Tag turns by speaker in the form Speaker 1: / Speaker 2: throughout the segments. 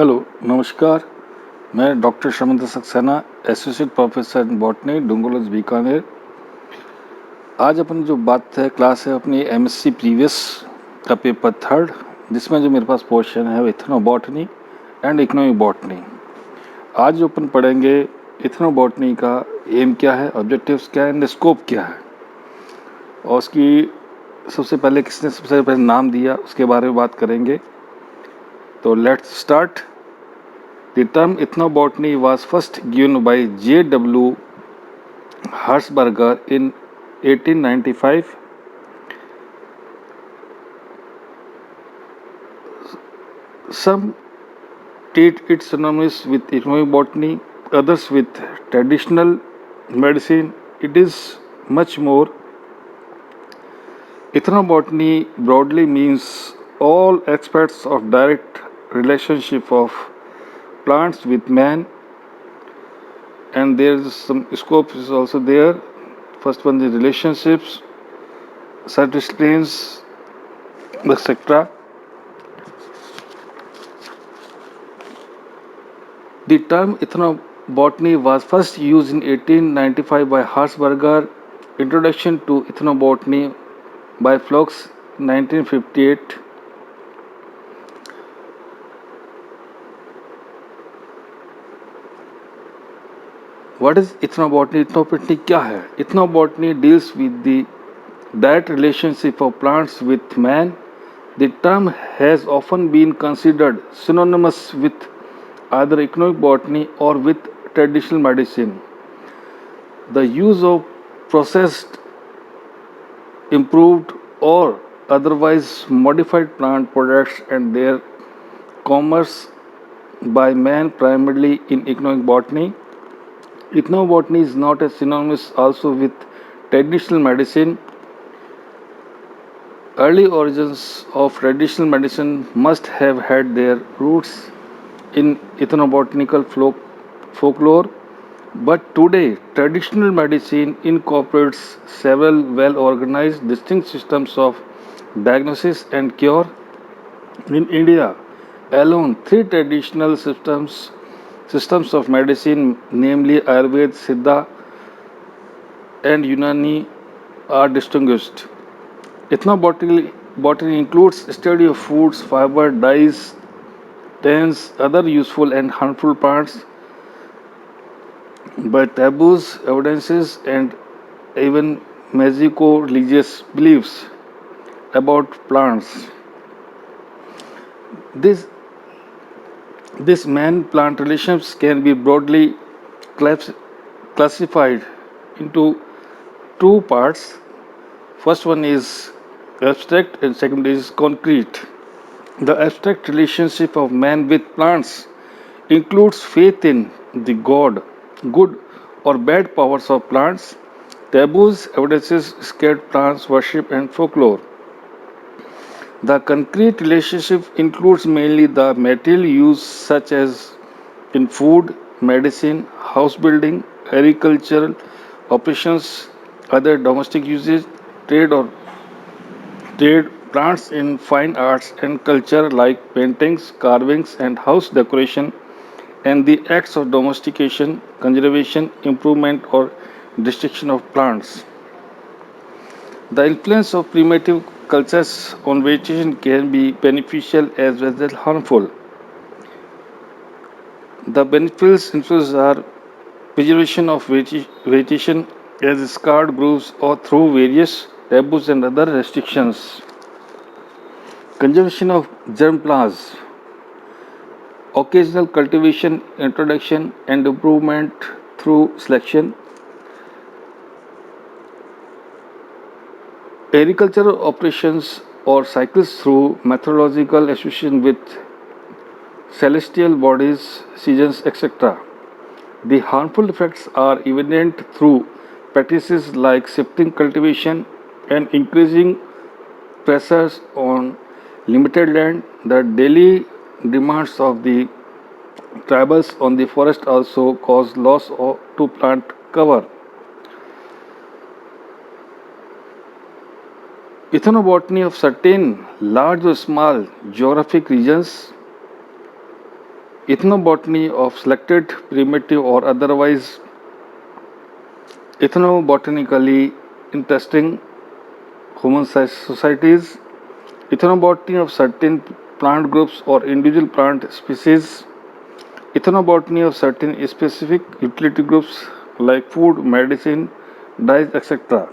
Speaker 1: Hello, नमस्कार। मैं doctor Shamant Saxena, associate professor in botany, Dungarganj, Bikaner. आज अपन जो बात है क्लास है अपनी एमएससी प्रीवियस का पेपर थर्ड, जिसमें जो मेरे पास पोर्शन है वो इथनोबॉटनी एंड इकोनॉमिक बॉटनी। आज जो अपन पढ़ेंगे इथनोबॉटनी का एम क्या है, ऑब्जेक्टिव्स क्या है एंड स्कोप क्या है, और उसकी सबसे पहले किसने सबसे पहले नाम दिया उसके बारे में बात करेंगे। तो let's start. The term ethnobotany was first given by J.W. Hershberger in 1895. Some treat it synonymous with economic botany, others with traditional medicine. It is much more. Ethnobotany broadly means all aspects of direct relationship of plants with man, and there's some scope is also there. First one is relationships, self-restraints, etc. The term ethnobotany was first used in 1895 by Hershberger. Introduction to ethnobotany by Phlox, 1958. What is ethnobotany? Ethnobotany क्या है? Ethnobotany deals with the direct relationship of plants with man. The term has often been considered synonymous with either economic botany or with traditional medicine. The use of processed, improved, or otherwise modified plant products and their commerce by man primarily in economic botany. Ethnobotany is not as synonymous also with traditional medicine. Early origins of traditional medicine must have had their roots in ethnobotanical folklore, but today traditional medicine incorporates several well organized distinct systems of diagnosis and cure. In India alone, three traditional systems of medicine, namely Ayurveda, Siddha, and Unani, are distinguished. Ethnobotany includes study of foods, fiber, dyes, tans, other useful and harmful plants, by taboos, evidences, and even magico-religious beliefs about plants. This, this man-plant relationships can be broadly classified into two parts. First one is abstract and second is concrete. The abstract relationship of man with plants includes faith in the God, good or bad powers of plants, taboos, evidences, scared plants, worship, and folklore. The concrete relationship includes mainly the material use, such as in food, medicine, house building, agricultural operations, other domestic uses, trade or trade, plants in fine arts and culture like paintings, carvings, and house decoration, and the acts of domestication, conservation, improvement, or destruction of plants. The influence of primitive cultures on vegetation can be beneficial as well as harmful. The beneficial influences are preservation of vegetation as scarred grooves or through various taboos and other restrictions. Conservation of germ plants, occasional cultivation, introduction, and improvement through selection. Agricultural operations or cycles through methodological association with celestial bodies, seasons, etc. The harmful effects are evident through practices like shifting cultivation and increasing pressures on limited land. The daily demands of the tribals on the forest also cause loss to plant cover. Ethnobotany of certain large or small geographic regions. Ethnobotany of selected primitive or otherwise ethnobotanically interesting human societies, ethnobotany of certain plant groups or individual plant species, ethnobotany of certain specific utility groups like food, medicine, dyes, etc.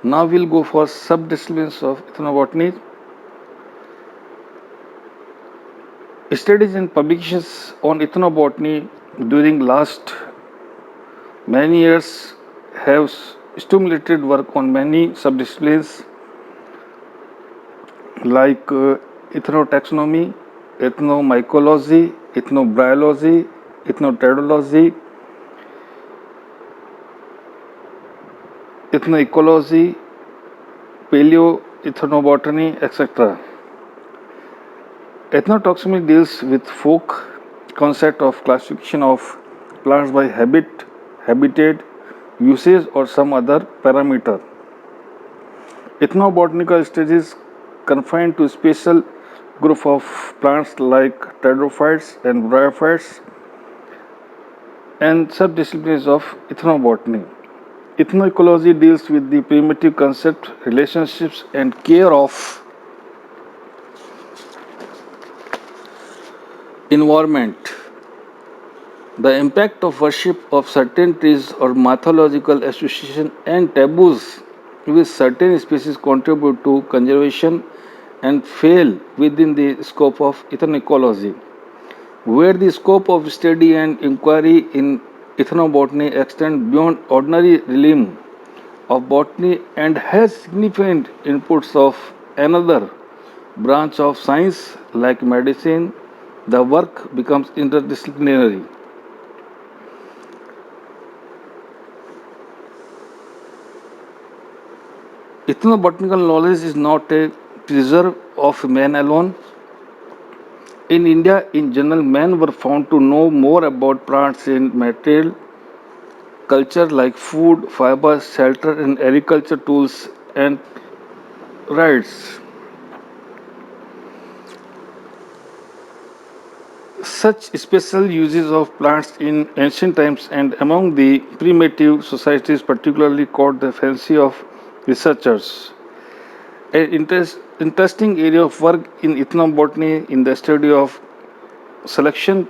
Speaker 1: Now we'll go for subdisciplines of ethnobotany. Studies and publications on ethnobotany during last many years have stimulated work on many subdisciplines like ethnotaxonomy, ethnomycology, ethnobiology, ethnotradology, ethnoecology, paleoethnobotany, etc. Ethnotaxonomy deals with folk concept of classification of plants by habit, habitat, usage or some other parameter. Ethnobotanical studies confined to special group of plants like pteridophytes and bryophytes and subdisciplines of ethnobotany. Ethnoecology deals with the primitive concept, relationships, and care of environment. The impact of worship of certain trees or mythological association and taboos with certain species contribute to conservation and fail within the scope of ethnoecology, where the scope of study and inquiry in ethnobotany extends beyond ordinary realm of botany and has significant inputs of another branch of science like medicine, the work becomes interdisciplinary. Ethnobotanical knowledge is not a preserve of man alone. In India, in general, men were found to know more about plants and material culture like food, fiber, shelter, and agriculture tools and rights. Such special uses of plants in ancient times and among the primitive societies particularly caught the fancy of researchers. An interesting area of work in ethnobotany in the study of selection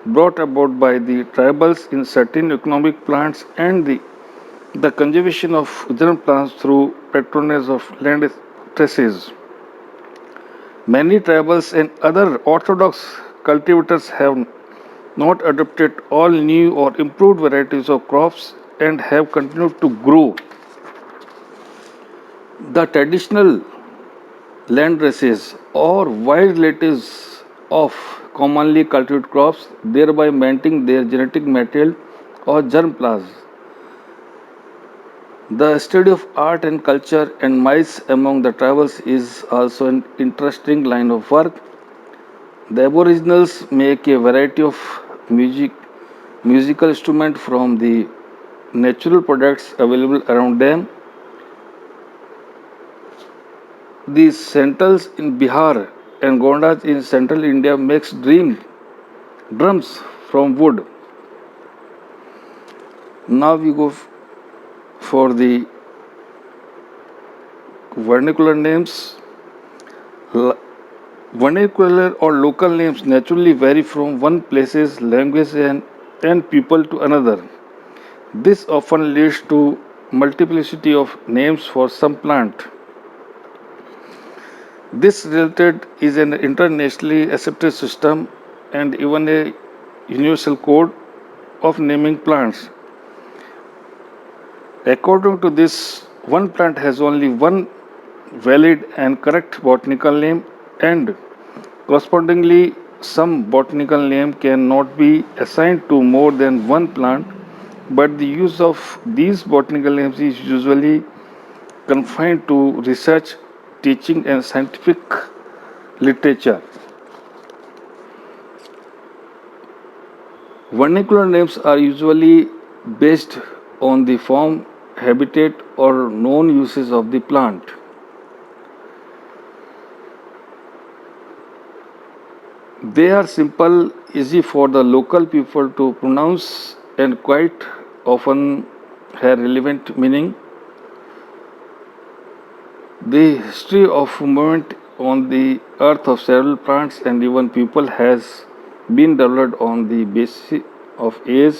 Speaker 1: brought about by the tribals in certain economic plants and the conservation of germ plants through patronage of land traces. Many tribals and other orthodox cultivators have not adopted all new or improved varieties of crops and have continued to grow the traditional land races or wild relatives of commonly cultivated crops, thereby maintaining their genetic material or germ plasm. The study of art and culture and mice among the tribals is also an interesting line of work. The Aboriginals make a variety of musical instruments from the natural products available around them. The Santals in Bihar and Gondas in central India makes drums from wood. Now we go for the vernacular names. Vernacular or local names naturally vary from one place's language and people to another. This often leads to multiplicity of names for some plant. This related is an internationally accepted system and even a universal code of naming plants. According to this, one plant has only one valid and correct botanical name, and correspondingly, some botanical name cannot be assigned to more than one plant, but the use of these botanical names is usually confined to research, teaching, and scientific literature. Vernacular names are usually based on the form, habitat, or known uses of the plant. They are simple, easy for the local people to pronounce, and quite often have relevant meaning. The history of movement on the earth of several plants and even people has been developed on the basis of age,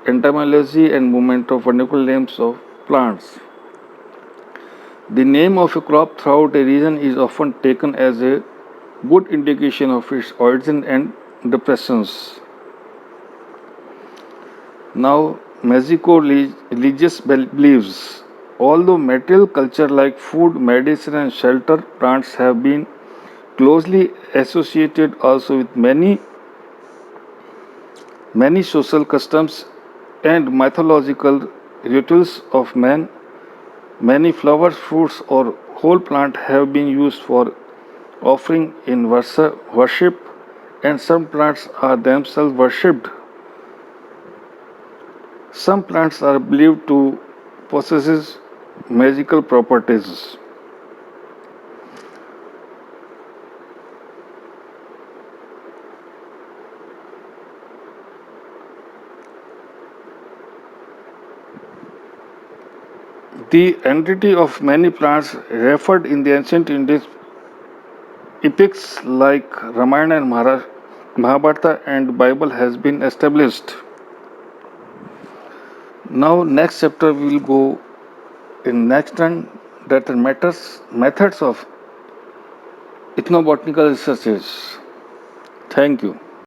Speaker 1: entomology, and movement of vernacular names of plants. The name of a crop throughout a region is often taken as a good indication of its origin and depressions. Now, Mexico religious beliefs. Although material culture like food, medicine, and shelter plants have been closely associated also with many social customs and mythological rituals of man. Many flowers, fruits, or whole plant have been used for offering in worship, and some plants are themselves worshipped. Some plants are believed to possess magical properties. The entity of many plants referred in the ancient Indian epics like Ramayana and Mahabharata and Bible has been established. Now next chapter we will go in next turn that are methods of ethnobotanical researches. Thank you.